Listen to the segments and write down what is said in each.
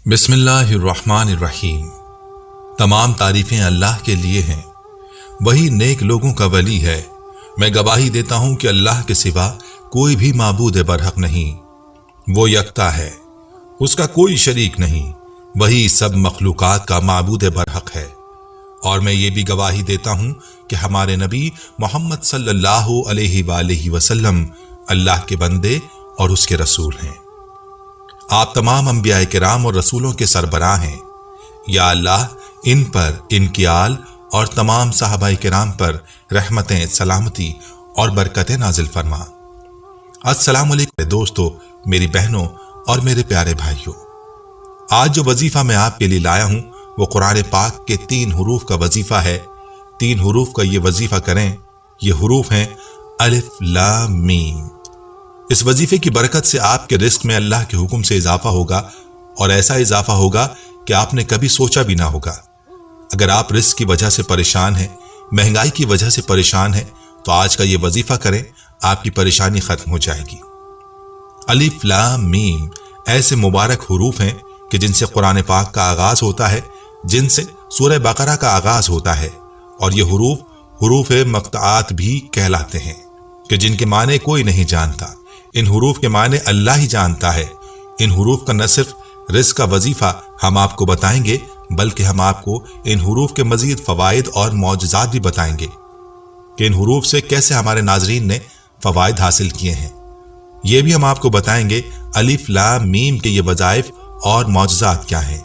बिस्मिल्लाहिर्रहमानिर्रहीम। तमाम तारीफें अल्लाह के लिए हैं, वही नेक लोगों का वली है। मैं गवाही देता हूं कि अल्लाह के सिवा कोई भी माबूद बरहक नहीं, वो यकता है, उसका कोई शरीक नहीं, वही सब मखलूकात का माबूद बरहक है। और मैं ये भी गवाही देता हूं कि हमारे नबी मोहम्मद सल्लल्लाहु अलैहि वसल्लम अल्लाह के बंदे और उसके रसूल हैं। आप तमाम अंबिया किराम और रसूलों के सरबराह हैं। या अल्लाह इन पर, इनकी आल और तमाम साहबा किराम पर रहमतें, सलामती और बरकतें नाजिल फरमा। अस्सलाम वालेकुम दोस्तों, मेरी बहनों और मेरे प्यारे भाइयों। आज जो वजीफा मैं आपके लिए लाया हूं वो कुरान पाक के 3 हरूफ का वजीफा है। 3 हरूफ का ये वजीफा करें। ये हरूफ हैं अलिफ लाम मीम। इस वजीफे की बरकत से आपके रिस्क में अल्लाह के हुक्म से इजाफा होगा, और ऐसा इजाफा होगा कि आपने कभी सोचा भी ना होगा। अगर आप रिस्क की वजह से परेशान हैं, महंगाई की वजह से परेशान हैं, तो आज का ये वजीफा करें, आपकी परेशानी खत्म हो जाएगी। अलिफ लाम मीम ऐसे मुबारक हरूफ हैं कि जिनसे कुरान पाक का आगाज होता है, जिनसे सूरह बकरा का आगाज होता है। और ये हरूफ मक़ताआत भी कहलाते हैं कि जिनके माने कोई नहीं जानता। इन हरूफ के माने अल्लाह ही जानता है। इन हरूफ का न सिर्फ रिस्क का वजीफा हम आपको बताएंगे, बल्कि हम आपको इन हरूफ के मजीद फवाइद और मौजज़ात भी बताएंगे कि इन हरूफ से कैसे हमारे नाजरीन ने फवाइद हासिल किए हैं। ये भी हम आपको बताएंगे अलिफ लाम मीम के ये वज़ाइफ और मौजज़ात क्या हैं।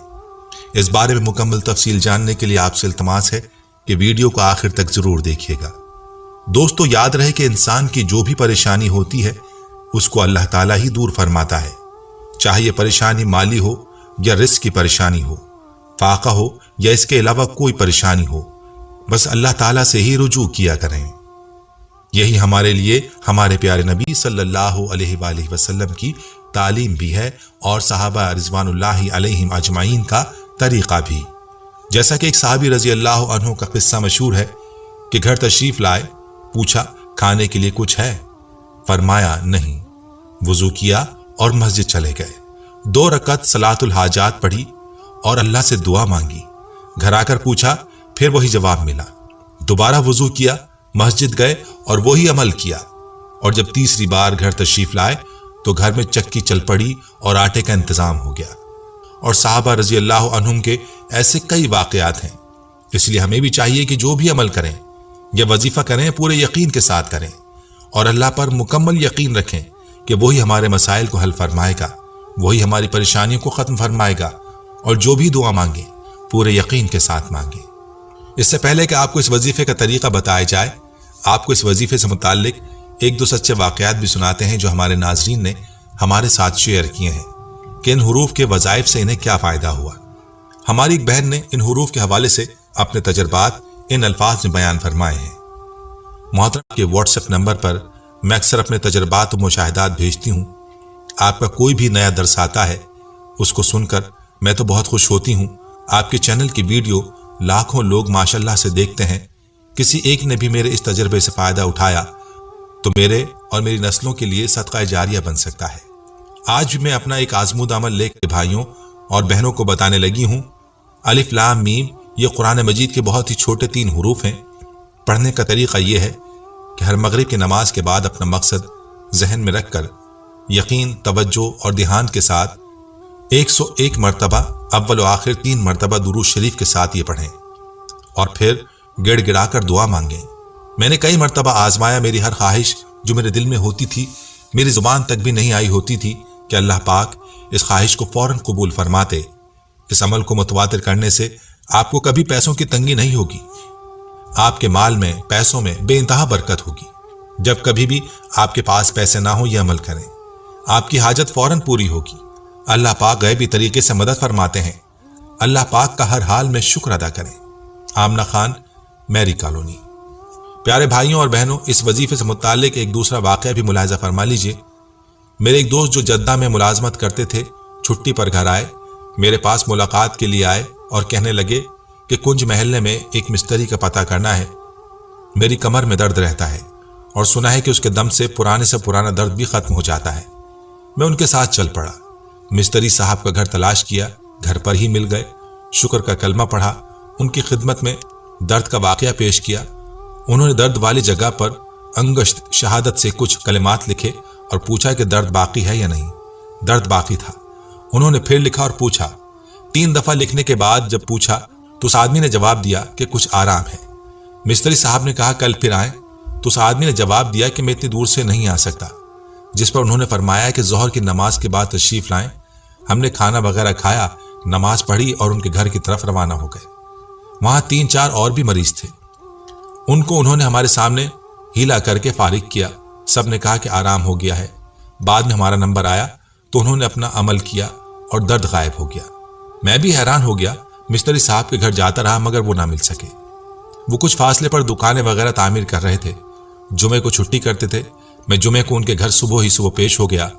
इस बारे में मुकम्मल तफसील जानने के लिए आपसे इल्तमास है कि वीडियो को आखिर तक जरूर देखिएगा। दोस्तों, याद रहे कि इंसान की जो भी परेशानी होती है उसको अल्लाह ताला ही दूर फरमाता है। चाहे ये परेशानी माली हो या रिस्क की परेशानी हो, फाका हो या इसके अलावा कोई परेशानी हो, बस अल्लाह ताला से ही रुजू किया करें। यही हमारे लिए हमारे प्यारे नबी सल्लल्लाहु अलैहि वसल्लम की तालीम भी है और सहाबा रिज़वानुल्लाहि अलैहिम अजमाइन का तरीका भी। जैसा कि एक सहाबी रजी अल्लाह अन्हु का किस्सा मशहूर है कि घर तशरीफ लाए, पूछा खाने के लिए कुछ है? फरमाया नहीं। वुजू किया और मस्जिद चले गए। 2 रकअत सलातुल हाजात पढ़ी और अल्लाह से दुआ मांगी। घर आकर पूछा, फिर वही जवाब मिला। दोबारा वुजू किया, मस्जिद गए और वही अमल किया। और जब तीसरी बार घर तशरीफ लाए तो घर में चक्की चल पड़ी और आटे का इंतजाम हो गया। और साहबा रजी अल्लाह अन्हुम के ऐसे कई वाकयात हैं। इसलिए हमें भी चाहिए कि जो भी अमल करें या वजीफा करें, पूरे यकीन के साथ करें और अल्लाह पर मुकम्मल यकीन रखें कि वही हमारे मसाइल को हल फरमाएगा, वही हमारी परेशानियों को ख़त्म फरमाएगा। और जो भी दुआ मांगे पूरे यकीन के साथ मांगे। इससे पहले कि आपको इस वजीफे का तरीका बताया जाए, आपको इस वजीफे से मुताल्लिक 1-2 सच्चे वाकयात भी सुनाते हैं जो हमारे नाजरीन ने हमारे साथ शेयर किए हैं कि इन हरूफ के वज़ाइफ से इन्हें क्या फ़ायदा हुआ। हमारी एक बहन ने इन हरूफ के हवाले से अपने तजर्बात इन अल्फाज में बयान फरमाए हैं। मोहतरम के व्हाट्सएप नंबर पर मैं अक्सर अपने तजर्बात और मुशाहिदात भेजती हूँ। आपका कोई भी नया दर्स आता है, उसको सुनकर मैं तो बहुत खुश होती हूँ। आपके चैनल की वीडियो लाखों लोग माशाल्लाह से देखते हैं। किसी एक ने भी मेरे इस तजर्बे से फ़ायदा उठाया तो मेरे और मेरी नस्लों के लिए सदका जारिया बन सकता है। आज भी मैं अपना एक आजमूदा अमल लेकर भाइयों और बहनों को बताने लगी हूँ। अलिफ लाम मीम ये कुरान मजीद के बहुत ही छोटे 3 हरूफ हैं। पढ़ने का तरीका यह है कि हर मगरिब की नमाज के बाद अपना मकसद जहन में रखकर यकीन, तवज्जो और ध्यान के साथ 101 मरतबा अव्वल और आखिर 3 मरतबा दुरूद शरीफ के साथ ये पढ़ें और फिर गिड़गिड़ाकर दुआ मांगें। मैंने कई मरतबा आजमाया, मेरी हर ख्वाहिश जो मेरे दिल में होती थी, मेरी जुबान तक भी नहीं आई होती थी कि अल्लाह पाक इस ख्वाहिश को फौरन कबूल फरमाते। इस अमल को मुतवातिर करने से आपको कभी पैसों की तंगी नहीं होगी। आपके माल में, पैसों में बेइंतहा बरकत होगी। जब कभी भी आपके पास पैसे ना हो, यह अमल करें, आपकी हाजत फौरन पूरी होगी। अल्लाह पाक गैबी तरीके से मदद फरमाते हैं। अल्लाह पाक का हर हाल में शुक्र अदा करें। आमना खान, मैरी कॉलोनी। प्यारे भाइयों और बहनों, इस वजीफे से मुताल्लिक एक दूसरा वाक़या भी मुलाहिज़ा फरमा लीजिए। मेरे एक दोस्त जो जद्दा में मुलाजमत करते थे, छुट्टी पर घर आए, मेरे पास मुलाकात के लिए आए और कहने लगे कि कुंज महल्ले में एक मिस्त्री का पता करना है। मेरी कमर में दर्द रहता है और सुना है कि उसके दम से पुराना दर्द भी खत्म हो जाता है। मैं उनके साथ चल पड़ा। मिस्त्री साहब का घर तलाश किया घर पर ही मिल गए, शुक्र का कलमा पढ़ा, उनकी खिदमत में दर्द का वाकया पेश किया। उन्होंने दर्द वाली जगह पर अंगश्त शहादत से कुछ कलिमात लिखे और पूछा कि दर्द बाकी है या नहीं। दर्द बाकी था। उन्होंने फिर लिखा और पूछा। 3 दफा लिखने के बाद जब पूछा तो उस आदमी ने जवाब दिया कि कुछ आराम है। मिस्त्री साहब ने कहा कल फिर आए, तो उस आदमी ने जवाब दिया कि मैं इतनी दूर से नहीं आ सकता। जिस पर उन्होंने फरमाया कि जोहर की नमाज के बाद तशरीफ लाएं। हमने खाना वगैरह खाया, नमाज पढ़ी और उनके घर की तरफ रवाना हो गए। वहां 3-4 और भी मरीज थे। उनको उन्होंने हमारे सामने हीला करके फारिग किया। सब ने कहा कि आराम हो गया है। बाद में हमारा नंबर आया तो उन्होंने अपना अमल किया और दर्द गायब हो गया। मैं भी हैरान हो गया। मिस्त्री साहब के घर जाता रहा मगर वो ना मिल सके। वो कुछ फासले पर दुकानें वगैरह तामीर कर रहे थे। जुमे को छुट्टी करते थे। मैं जुमे को उनके घर सुबह ही सुबह पेश हो गया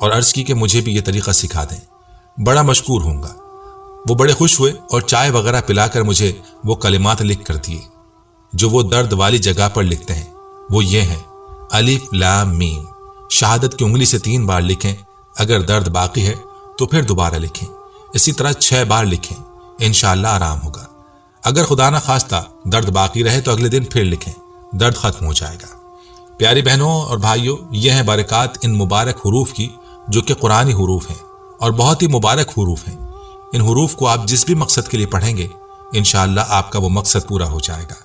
और अर्ज की कि मुझे भी ये तरीका सिखा दें, बड़ा मशकूर होऊंगा। वो बड़े खुश हुए और चाय वगैरह पिलाकर मुझे वो कलिमात लिख कर दिए जो वो दर्द वाली जगह पर लिखते हैं। वो ये हैं, अलिफ लाम मीम। शहादत की उंगली से 3 बार लिखें। अगर दर्द बाकी है तो फिर दोबारा लिखें। इसी तरह 6 बार लिखें, इंशाअल्लाह आराम होगा। अगर खुदा ना खास्ता दर्द बाकी रहे तो अगले दिन फिर लिखें, दर्द खत्म हो जाएगा। प्यारी बहनों और भाइयों, यह है बरकत इन मुबारक हुरूफ की जो कि कुरानी हुरूफ हैं और बहुत ही मुबारक हुरूफ हैं। इन हुरूफ को आप जिस भी मकसद के लिए पढ़ेंगे इंशाअल्लाह आपका वो मकसद पूरा हो जाएगा।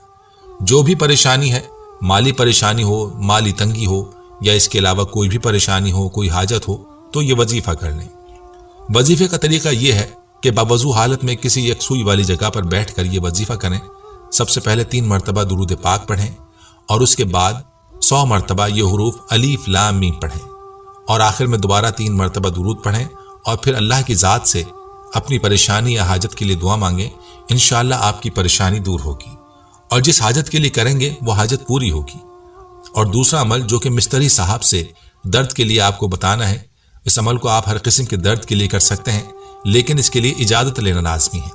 जो भी परेशानी है, माली परेशानी हो, माली तंगी हो या इसके अलावा कोई भी परेशानी हो, कोई हाजत हो, तो ये वजीफा कर लें। वजीफे का तरीका यह है कि बावजू हालत में किसी एक सुई वाली जगह पर बैठकर ये वजीफा करें। सबसे पहले 3 मरतबा दुरूद पाक पढ़ें और उसके बाद 100 मरतबा ये हुरूफ अलीफ लाम मीम पढ़ें और आखिर में दोबारा 3 मरतबा दुरूद पढ़ें और फिर अल्लाह की ज़ात से अपनी परेशानी या हाजत के लिए दुआ मांगें। इंशाअल्लाह आपकी परेशानी दूर होगी और जिस हाजत के लिए करेंगे वो हाजत पूरी होगी। और दूसरा अमल जो कि मिस्त्री साहब से दर्द के लिए आपको बताना है, इस अमल को आप हर किस्म के दर्द के लिए कर सकते हैं, लेकिन इसके लिए इजाज़त लेना लाजमी है।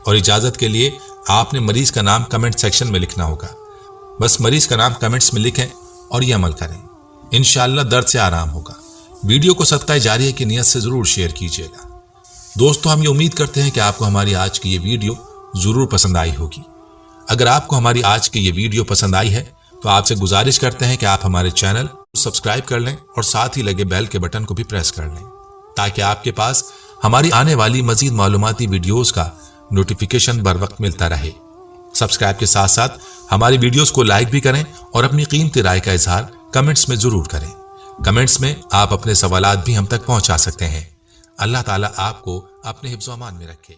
और इजाज़त के लिए आपने मरीज का नाम कमेंट सेक्शन में लिखना होगा। बस मरीज का नाम कमेंट्स में लिखें और ये अमल करें, इंशाअल्लाह दर्द से आराम होगा। वीडियो को सदका जारिया की नियत से ज़रूर शेयर कीजिएगा। दोस्तों, हम ये उम्मीद करते हैं कि आपको हमारी आज की ये वीडियो ज़रूर पसंद आई होगी। अगर आपको हमारी आज की ये वीडियो पसंद आई है तो आपसे गुजारिश करते हैं कि आप हमारे चैनल को सब्सक्राइब कर लें और साथ ही लगे बेल के बटन को भी प्रेस कर लें ताकि आपके पास हमारी आने वाली मजीद मालूमाती वीडियोस का नोटिफिकेशन बर वक्त मिलता रहे। सब्सक्राइब के साथ साथ हमारी वीडियोस को लाइक भी करें और अपनी कीमती राय का इजहार कमेंट्स में जरूर करें। कमेंट्स में आप अपने सवालात भी हम तक पहुंचा सकते हैं। अल्लाह ताला आपको अपने हिफ्ज़-ओ-अमान में रखे।